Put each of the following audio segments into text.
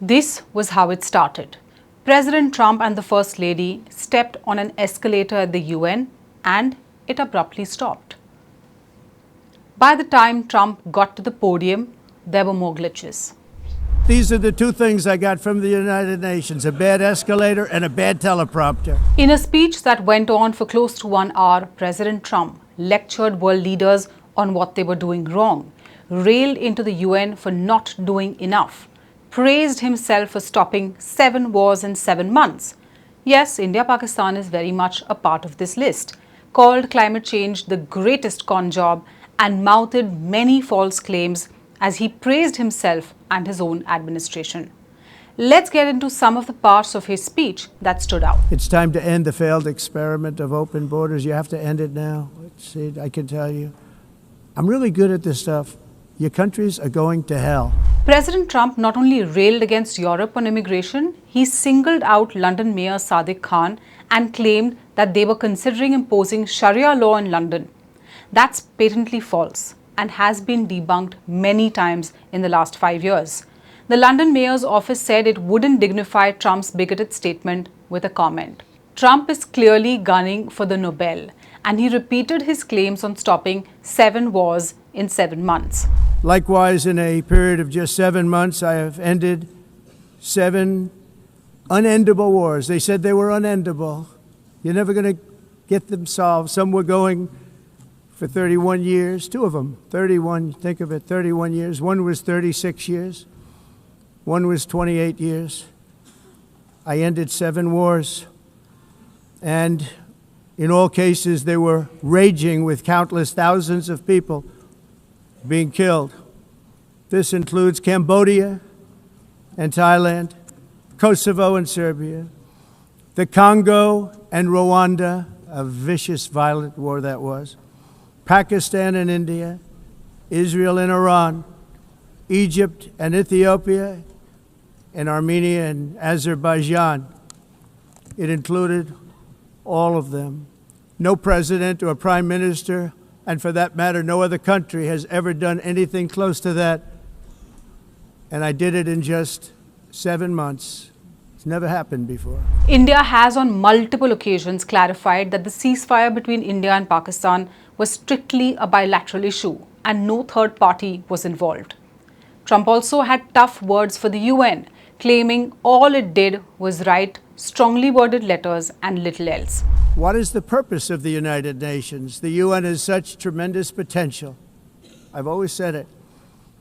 This was how it started. President Trump and the First Lady stepped on an escalator at the UN and it abruptly stopped. By the time Trump got to the podium, there were more glitches. These are the two things I got from the United Nations, a bad escalator and a bad teleprompter. In a speech that went on for close to 1 hour, President Trump lectured world leaders on what they were doing wrong, railed into the UN for not doing enough, praised himself for stopping 7 wars in 7 months. Yes, India-Pakistan is very much a part of this list, called climate change the greatest con job and mouthed many false claims as he praised himself and his own administration. Let's get into some of the parts of his speech that stood out. It's time to end the failed experiment of open borders. You have to end it now. See, I can tell you. I'm really good at this stuff. Your countries are going to hell. President Trump not only railed against Europe on immigration, he singled out London Mayor Sadiq Khan and claimed that they were considering imposing Sharia law in London. That's patently false and has been debunked many times in the last 5 years. The London Mayor's office said it wouldn't dignify Trump's bigoted statement with a comment. Trump is clearly gunning for the Nobel, and he repeated his claims on stopping 7 wars in 7 months. Likewise, in a period of just 7 months, I have ended 7 unendable wars. They said they were unendable. You're never going to get them solved. Some were going for 31 years, 2 of them, 31, think of it, 31 years. One was 36 years. One was 28 years. I ended 7 wars. And in all cases, they were raging with countless thousands of people being killed. This includes Cambodia and Thailand, Kosovo and Serbia, the Congo and Rwanda, a vicious, violent war that was, Pakistan and India, Israel and Iran, Egypt and Ethiopia, and Armenia and Azerbaijan. It included all of them. No president or prime minister, and for that matter, no other country has ever done anything close to that. And I did it in just 7 months. It's never happened before. India has on multiple occasions clarified that the ceasefire between India and Pakistan was strictly a bilateral issue and no third party was involved. Trump also had tough words for the UN, claiming all it did was write strongly worded letters and little else. What is the purpose of the United Nations? The UN has such tremendous potential. I've always said it.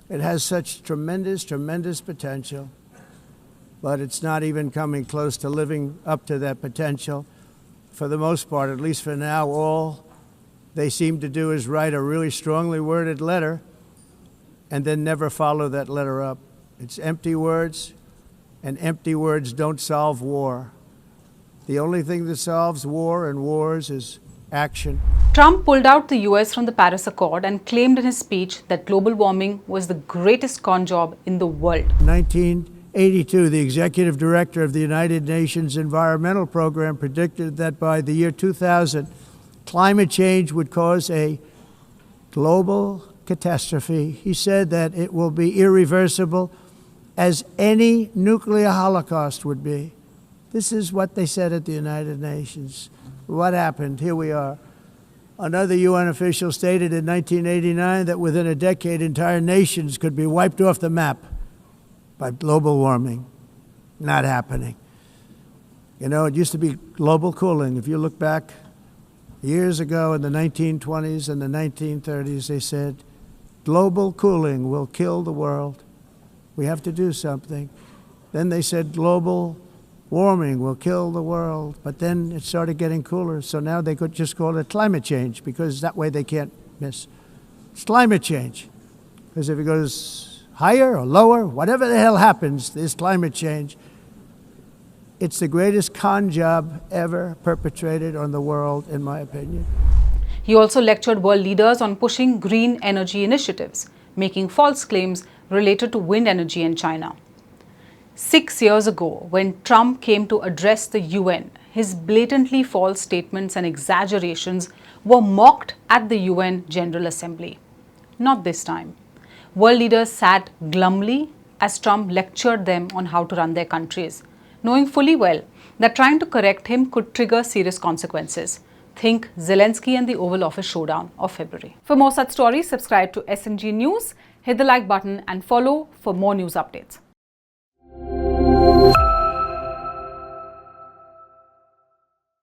It has such tremendous, tremendous potential, but it's not even coming close to living up to that potential. For the most part, at least for now, all they seem to do is write a really strongly worded letter and then never follow that letter up. It's empty words, and empty words don't solve war. The only thing that solves war and wars is action. Trump pulled out the US from the Paris Accord and claimed in his speech that global warming was the greatest con job in the world. In 1982, the executive director of the United Nations Environmental Program predicted that by the year 2000, climate change would cause a global catastrophe. He said that it will be irreversible, as any nuclear holocaust would be. This is what they said at the United Nations. What happened? Here we are. Another UN official stated in 1989 that within a decade, entire nations could be wiped off the map by global warming. Not happening. You know, it used to be global cooling. If you look back years ago in the 1920s and the 1930s, they said, global cooling will kill the world. We have to do something. Then they said global warming will kill the world, but then it started getting cooler, so now they could just call it climate change, because that way they can't miss. It's climate change, because if it goes higher or lower, whatever the hell happens, there's climate change. It's the greatest con job ever perpetrated on the world, in my opinion. He also lectured world leaders on pushing green energy initiatives, making false claims related to wind energy in China. 6 years ago, when Trump came to address the UN, his blatantly false statements and exaggerations were mocked at the UN General Assembly. Not this time. World leaders sat glumly, as Trump lectured them on how to run their countries, knowing fully well that trying to correct him could trigger serious consequences. Think Zelensky and the Oval Office showdown of February. For more such stories, subscribe to SNG News, hit the like button and follow for more news updates.